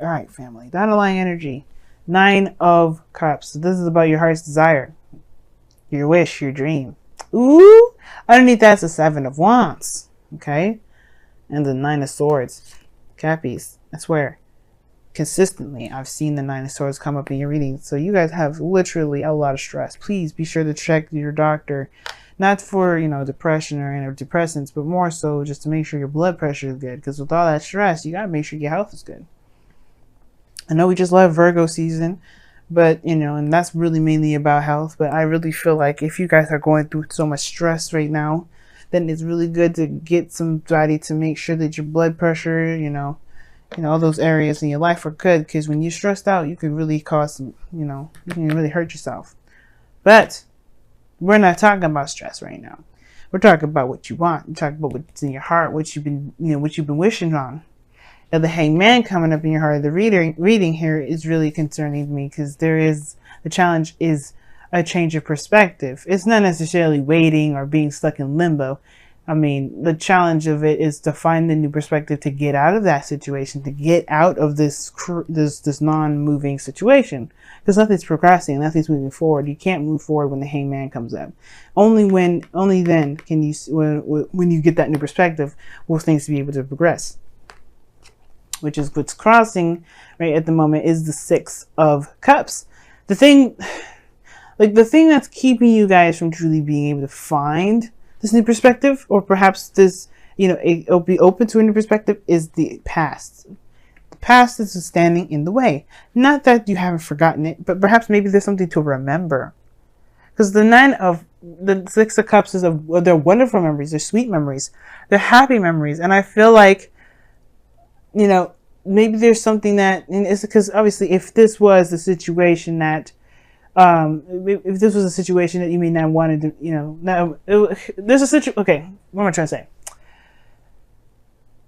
All right, family. The underlying energy. 9 of Cups. So this is about your heart's desire, your wish, your dream. Ooh. Underneath that's the 7 of Wands. Okay. And the 9 of Swords. Cappies. I swear. Consistently, I've seen the 9 of Swords come up in your readings. So you guys have literally a lot of stress. Please be sure to check your doctor. Not for, depression or antidepressants, but more so just to make sure your blood pressure is good. Because with all that stress, you got to make sure your health is good. I know we just left Virgo season, but, and that's really mainly about health. But I really feel like if you guys are going through so much stress right now, then it's really good to get somebody to make sure that your blood pressure, all those areas in your life are good. Because when you're stressed out, you can really cause some, you can really hurt yourself. But we're not talking about stress right now. We're talking about what you want. We're talking about what's in your heart, what you've been wishing on. Now, the Hangman coming up in your heart, the reading here is really concerning to me because the challenge is a change of perspective. It's not necessarily waiting or being stuck in limbo. I mean, the challenge of it is to find the new perspective to get out of that situation, to get out of this non-moving situation. Because nothing's progressing, nothing's moving forward. You can't move forward when the Hangman comes up. Only then can you, when you get that new perspective, will things be able to progress. Which is what's crossing right at the moment is the 6 of Cups. The thing that's keeping you guys from truly being able to find this new perspective, or perhaps this, it'll be open to a new perspective, is the past. The past is standing in the way. Not that you haven't forgotten it, but perhaps maybe there's something to remember. Because the 6 of Cups they're wonderful memories, they're sweet memories, they're happy memories, and I feel like, maybe there's something that, and it's because obviously if this was the situation that, if this was a situation that you may not wanted to, there's a situation, okay, what am I trying to say?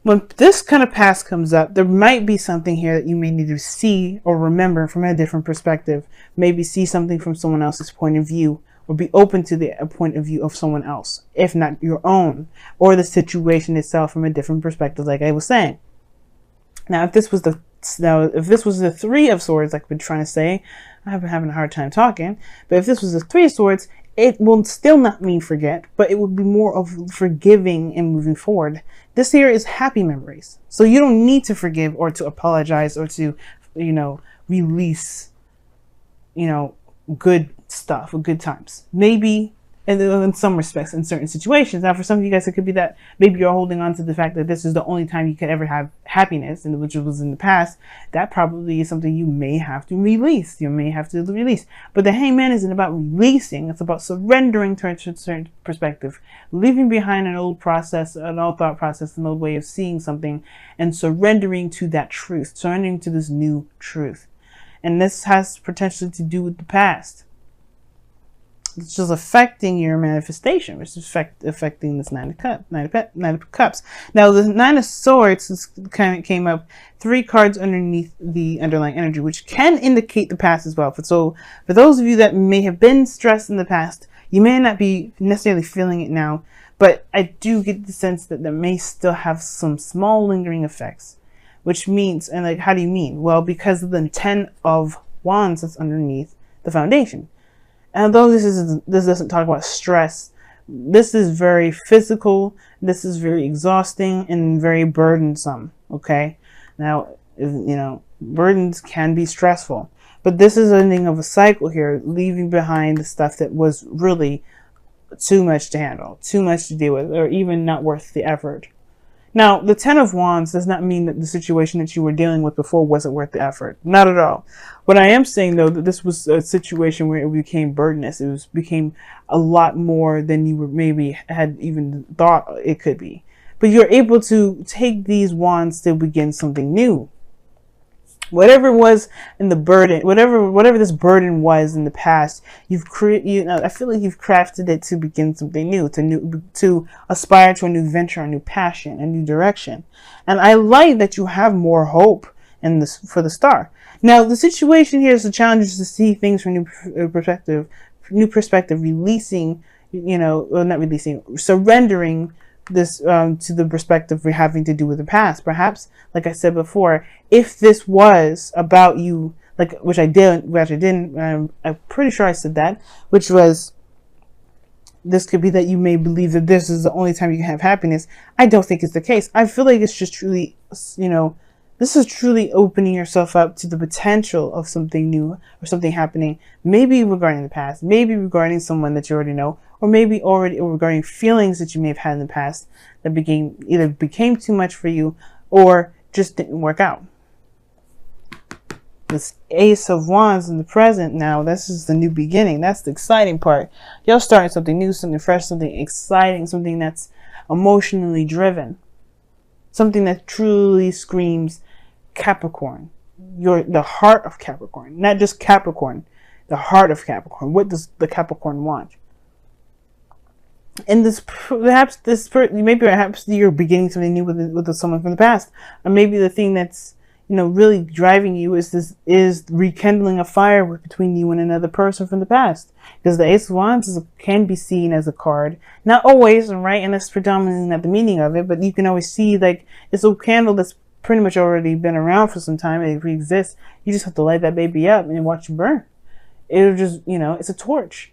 When this kind of past comes up, there might be something here that you may need to see or remember from a different perspective. Maybe see something from someone else's point of view, or be open to the point of view of someone else, if not your own, or the situation itself from a different perspective, like I was saying. Now, if this was the 3 of Swords, like I've been trying to say, I've been having a hard time talking, but if this was the 3 of Swords, it will still not mean forget, but it would be more of forgiving and moving forward. This here is happy memories. So you don't need to forgive or to apologize or to, release, good stuff or good times. Maybe in some respects, in certain situations. Now, for some of you guys, it could be that maybe you're holding on to the fact that this is the only time you could ever have happiness, and which was in the past. That probably is something you may have to release. But the Hangman isn't about releasing. It's about surrendering to a certain perspective, leaving behind an old process, an old thought process, an old way of seeing something, and surrendering to that truth, surrendering to this new truth. And this has potentially to do with the past. It's just affecting your manifestation, which is affecting this 9 of Cups. Now, the 9 of Swords came up 3 cards underneath the underlying energy, which can indicate the past as well. So, for those of you that may have been stressed in the past, you may not be necessarily feeling it now, but I do get the sense that there may still have some small lingering effects, which means, and how do you mean? Well, because of the 10 of Wands that's underneath the foundation. And although this doesn't talk about stress, this is very physical, this is very exhausting, and very burdensome, okay? Now, burdens can be stressful, but this is ending of a cycle here, leaving behind the stuff that was really too much to handle, too much to deal with, or even not worth the effort. Now, the 10 of Wands does not mean that the situation that you were dealing with before wasn't worth the effort. Not at all. What I am saying, though, that this was a situation where it became burdenous. It became a lot more than you maybe had even thought it could be. But you're able to take these wands to begin something new. Whatever was in the burden, whatever this burden was in the past, I feel like you've crafted it to begin something new, to aspire to a new venture, a new passion, a new direction. And I like that you have more hope in this for the star. Now, the situation here is the challenge is to see things from new perspective, releasing, not releasing, surrendering this to the perspective we're having to do with the past. Perhaps, like I said before, if this was about you, like which I didn't. I'm pretty sure I said that, which was this could be that you may believe that this is the only time you can have happiness. I don't think it's the case. I feel like it's just truly, this is truly opening yourself up to the potential of something new or something happening, maybe regarding the past, maybe regarding someone that you already know, or maybe already regarding feelings that you may have had in the past that became too much for you or just didn't work out. This Ace of Wands in the present now, this is the new beginning. That's the exciting part. You're starting something new, something fresh, something exciting, something that's emotionally driven. Something that truly screams Capricorn. You're the heart of Capricorn. Not just Capricorn, the heart of Capricorn. What does the Capricorn want? And perhaps you're beginning something new with someone from the past. Or maybe the thing that's really driving you is rekindling a fire between you and another person from the past. Because the Ace of Wands can be seen as a card, not always, right? And that's predominantly not the meaning of it, but you can always see like it's a candle that's pretty much already been around for some time. It exists. You just have to light that baby up and watch it burn. It'll just, it's a torch.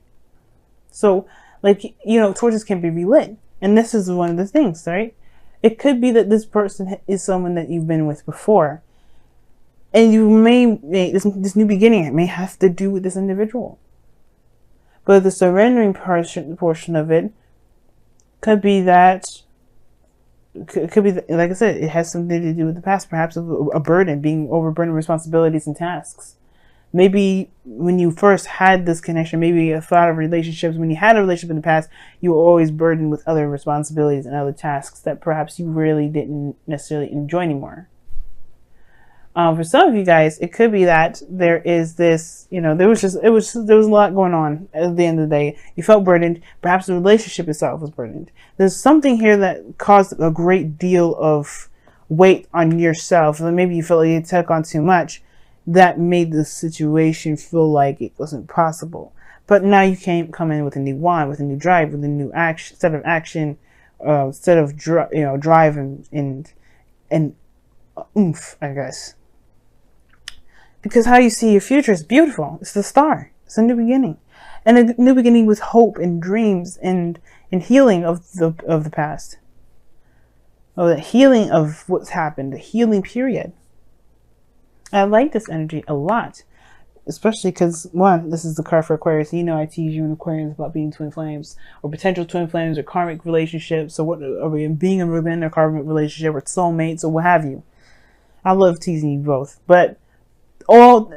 So, torches can be relit, and this is one of the things, right? It could be that this person is someone that you've been with before. And you this new beginning, it may have to do with this individual. But the surrendering portion of it could be that, like I said, it has something to do with the past, perhaps a burden, being overburdened with responsibilities and tasks. Maybe when you first had this connection, maybe a thought of relationships, when you had a relationship in the past, you were always burdened with other responsibilities and other tasks that perhaps you really didn't necessarily enjoy anymore. For some of you guys, it could be that there is this, there was a lot going on at the end of the day. You felt burdened. Perhaps the relationship itself was burdened. There's something here that caused a great deal of weight on yourself. And maybe you felt like you took on too much. That made the situation feel like it wasn't possible. But now you come in with a new wand, with a new drive, with a new set of action, set of drive and oomph, I guess. Because how you see your future is beautiful. It's the star. It's a new beginning. And a new beginning with hope and dreams and healing of the past. Or the healing of what's happened. The healing period. I like this energy a lot. Especially because, one, this is the card for Aquarius. I tease you in Aquarius about being twin flames. Or potential twin flames or karmic relationships. So what are we being in a karmic relationship or soulmates or what have you. I love teasing you both. But all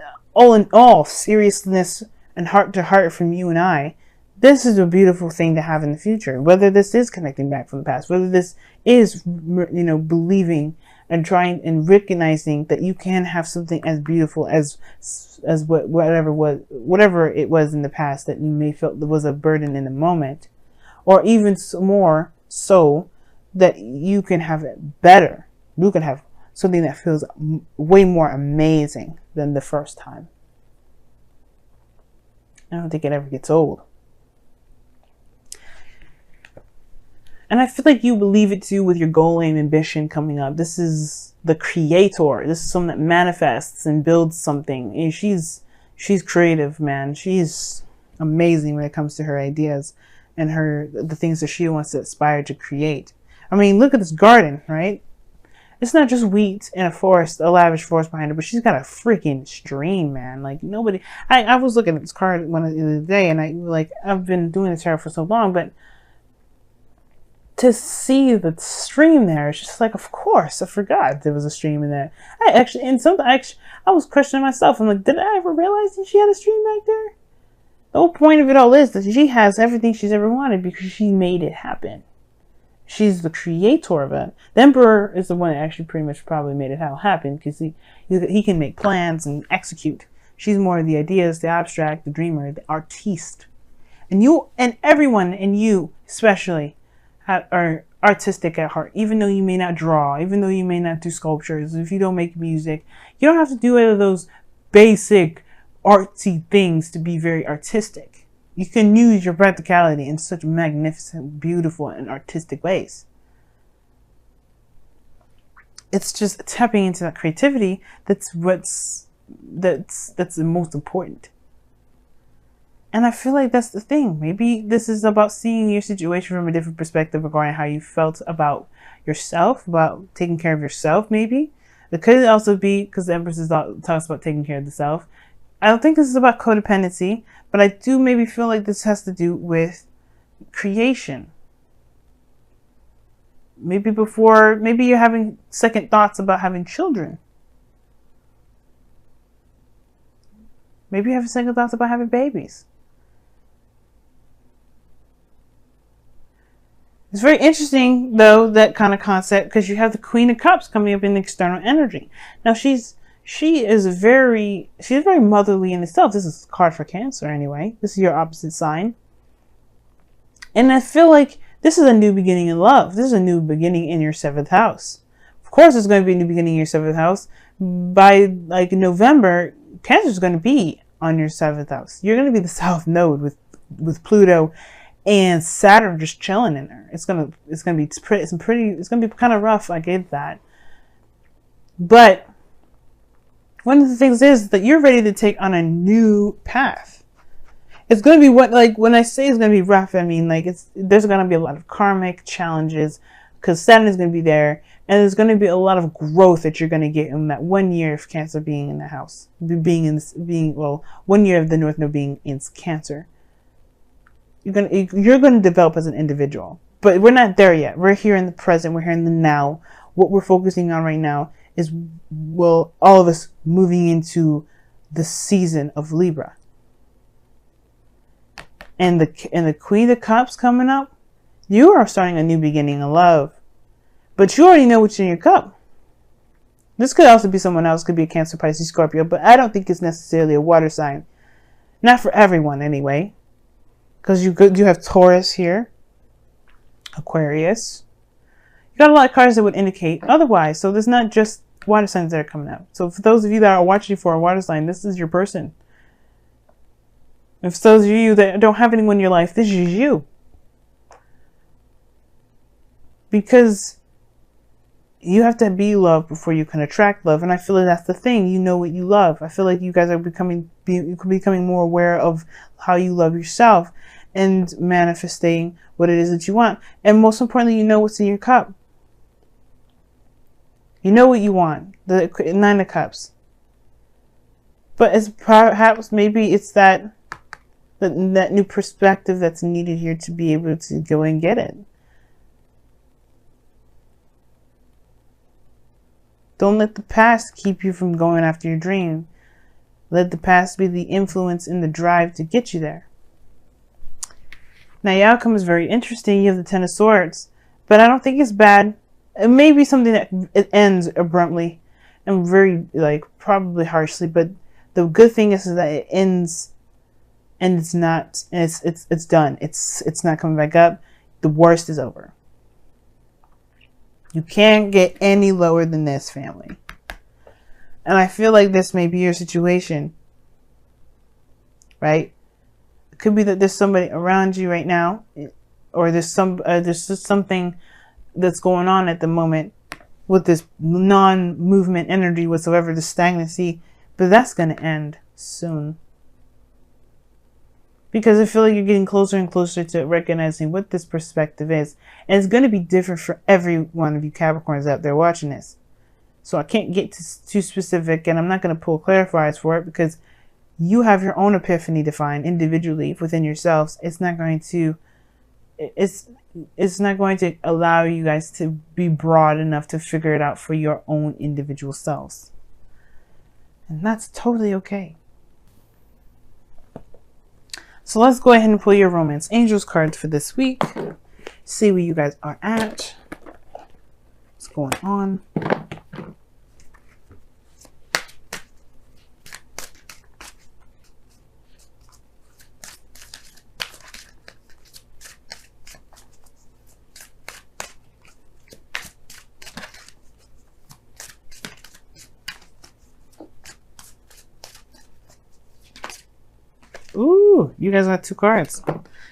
in all, seriousness and heart to heart from you and I, this is a beautiful thing to have in the future. Whether this is connecting back from the past, whether this is, believing and trying and recognizing that you can have something as beautiful as whatever it was in the past that you may felt there was a burden in the moment, or even more so that you can have it better. You can have something that feels way more amazing than the first time. I don't think it ever gets old. And I feel like you believe it too with your goal, aim, ambition coming up. This is the creator. This is someone that manifests and builds something. And she's creative, man. She's amazing when it comes to her ideas and the things that she wants to aspire to create. I mean, look at this garden, right? It's not just wheat and a lavish forest behind her, but she's got a freaking stream, man. Like nobody. I was looking at this card the other day, and I've been doing this tarot for so long, but to see the stream there, it's just like, of course, I forgot there was a stream in there. I was questioning myself. I'm like, did I ever realize that she had a stream back there? The whole point of it all is that she has everything she's ever wanted because she made it happen. She's the creator of it. The Emperor is the one that actually pretty much probably made it happen because he can make plans and execute. She's more of the ideas, the abstract, the dreamer, the artiste. And you and everyone, and you especially, are artistic at heart. Even though you may not draw, even though you may not do sculptures, if you don't make music, you don't have to do any of those basic artsy things to be very artistic. You can use your practicality in such magnificent, beautiful, and artistic ways. it's just tapping into that creativity. That's the most important. And I feel like that's the thing. Maybe this is about seeing your situation from a different perspective regarding how you felt about yourself, about taking care of yourself. Maybe it could also be because the Empress talks about taking care of the self. I don't think this is about codependency, but I do maybe feel like this has to do with creation. Maybe you're having second thoughts about having children. Maybe you have second thoughts about having babies. It's very interesting, though, that kind of concept, because you have the Queen of Cups coming up in the external energy. Now, she is very motherly in itself. This is a card for Cancer, anyway. This is your opposite sign. And I feel like this is a new beginning in love. This is a new beginning in your 7th house. Of course, there's going to be a new beginning in your 7th house. By like November, Cancer is going to be on your 7th house. You're going to be the South Node with Pluto and Saturn just chilling in there. It's gonna be kind of rough. I get that, but one of the things is that you're ready to take on a new path. It's gonna be when I say it's gonna be rough, I mean like there's gonna be a lot of karmic challenges because Saturn is gonna be there, and there's gonna be a lot of growth that you're gonna get in that 1 year of Cancer being in the house, 1 year of the North Node being in Cancer. You're gonna develop as an individual, but we're not there yet. We're here in the present. We're here in the now. What we're focusing on right now is, all of us moving into the season of Libra, and the Queen of Cups coming up. You are starting a new beginning of love, but you already know what's in your cup. This could also be someone else. Could be a Cancer, Pisces, Scorpio, but I don't think it's necessarily a water sign. Not for everyone, anyway. Because you have Taurus here, Aquarius. You got a lot of cards that would indicate otherwise. So there's not just water signs that are coming out. So for those of you that are watching for a water sign, this is your person. If those of you that don't have anyone in your life, this is you. Because you have to be loved before you can attract love. And I feel like that's the thing. You know what you love. I feel like you guys are becoming more aware of how you love yourself and manifesting what it is that you want. And most importantly, you know what's in your cup. You know what you want. The 9 of Cups. But it's perhaps maybe it's that new perspective that's needed here to be able to go and get it. Don't let the past keep you from going after your dream. Let the past be the influence and the drive to get you there. Now, your outcome is very interesting. You have the 10 of Swords, but I don't think it's bad. It may be something that it ends abruptly and very, probably harshly, but the good thing is that it ends and it's done. It's not coming back up. The worst is over. You can't get any lower than this, family. And I feel like this may be your situation, right? It could be that there's somebody around you right now, or there's just something that's going on at the moment with this non-movement energy whatsoever, the stagnancy, but that's going to end soon. Because I feel like you're getting closer and closer to recognizing what this perspective is. And it's going to be different for every one of you Capricorns out there watching this. So I can't get too specific, and I'm not going to pull clarifiers for it because you have your own epiphany defined individually within yourselves. It's not going to allow you guys to be broad enough to figure it out for your own individual selves. And that's totally okay. So let's go ahead and pull your Romance Angels cards for this week. See where you guys are at. What's going on? Ooh, you guys got 2 cards.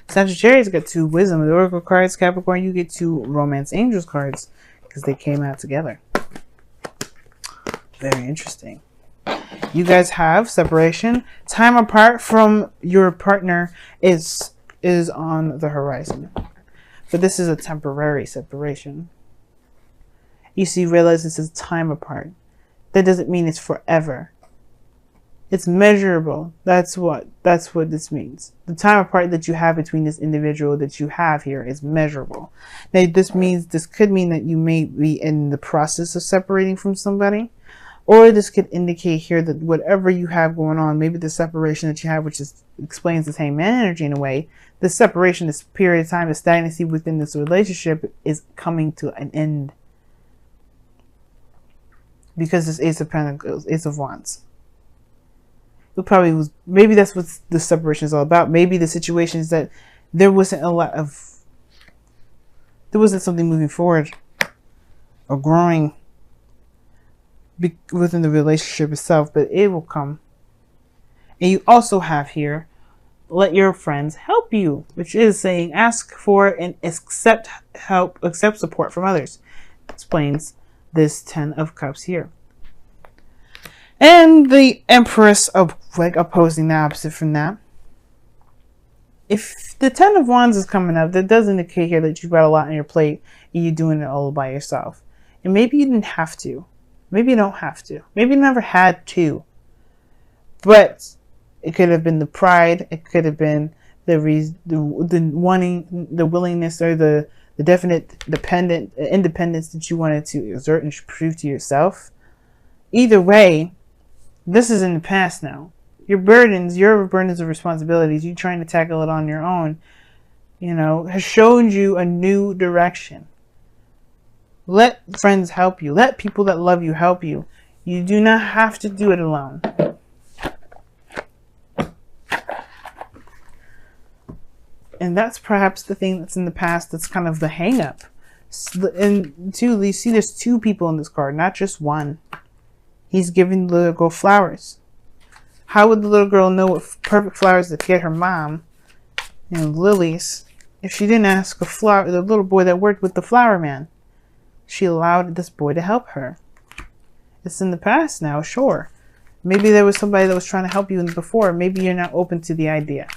Sagittarius got 2 Wisdom and Oracle cards. Capricorn, you get 2 Romance Angels cards because they came out together. Very interesting. You guys have separation. Time apart from your partner is on the horizon. But this is a temporary separation. You see, realize this is time apart. That doesn't mean it's forever. It's measurable. That's what this means. The time apart that you have between this individual that you have here is measurable. Now, this could mean that you may be in the process of separating from somebody, or this could indicate here that whatever you have going on, maybe the separation that you have, which explains the Hangman energy in a way, the separation, this period of time, the stagnancy within this relationship is coming to an end. Because this Ace of Pentacles, Ace of Wands. Maybe that's what the separation is all about. Maybe the situation is that there wasn't something moving forward or growing within the relationship itself, but it will come. And you also have here, let your friends help you, which is saying ask for and accept help, accept support from others. Explains this 10 of Cups here. And the Empress of opposing the opposite from that. If the 10 of Wands is coming up, that does indicate here that you've got a lot on your plate and you're doing it all by yourself. And maybe you didn't have to. Maybe you don't have to. Maybe you never had to. But it could have been the pride. It could have been the wanting, the willingness, or the definite independence that you wanted to exert and prove to yourself. Either way, this is in the past now. Your burdens of responsibilities, you trying to tackle it on your own, has shown you a new direction. Let friends help you. Let people that love you help you. You do not have to do it alone. And that's perhaps the thing that's in the past that's kind of the hang-up. And two, you see there's two people in this card, not just one. He's giving the little girl flowers. How would the little girl know what perfect flowers to get her mom, lilies, if she didn't ask the little boy that worked with the flower man? She allowed this boy to help her. It's in the past now, sure. Maybe there was somebody that was trying to help you before. Maybe you're not open to the idea.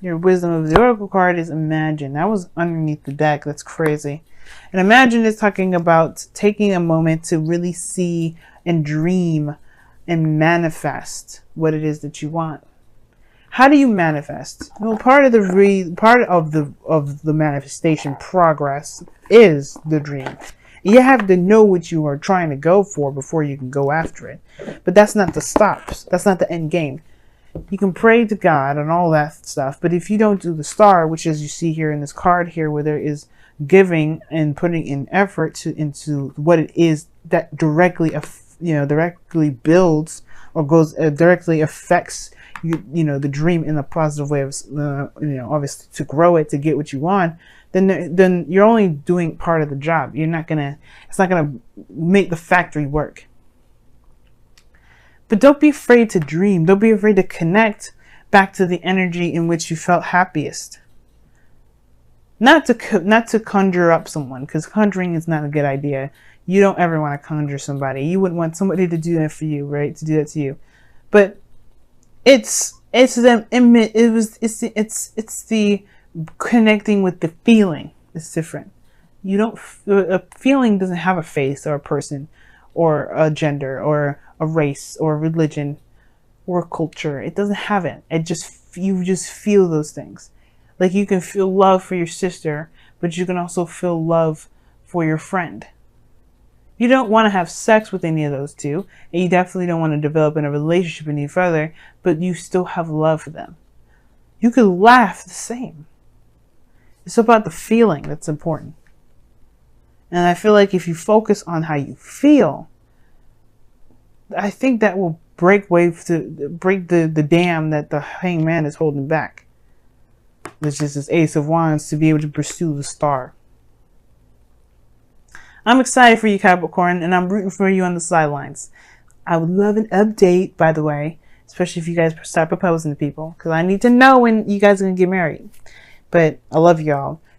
Your wisdom of the Oracle card is imagine. That was underneath the deck. That's crazy. And imagine is talking about taking a moment to really see and dream and manifest what it is that you want. How do you manifest? Well, part of the manifestation progress is the dream. You have to know what you are trying to go for before you can go after it. But that's not the stops. That's not the end game. You can pray to God and all that stuff, but if you don't do the star, which as you see here in this card here, where there is giving and putting in effort into what it is that directly builds or goes directly affects the dream in a positive way of obviously to grow it, to get what you want, then you're only doing part of the job. It's not gonna make the factory work. But don't be afraid to dream. Don't be afraid to connect back to the energy in which you felt happiest. Not to conjure up someone, because conjuring is not a good idea. You don't ever want to conjure somebody. You wouldn't want somebody to do that for you, right? To do that to you. But it's the connecting with the feeling. It's different. A feeling doesn't have a face or a person or a gender or a race or a religion or a culture. It doesn't have it. You just feel those things. Like you can feel love for your sister, but you can also feel love for your friend. You don't want to have sex with any of those two, and you definitely don't want to develop in a relationship any further, but you still have love for them. You could laugh the same. It's about the feeling that's important. And I feel like if you focus on how you feel, I think that will break the dam that the Hangman is holding back. Which is this Ace of Wands, to be able to pursue the star. I'm excited for you, Capricorn, and I'm rooting for you on the sidelines. I would love an update, by the way, especially if you guys start proposing to people, because I need to know when you guys are going to get married. But I love y'all.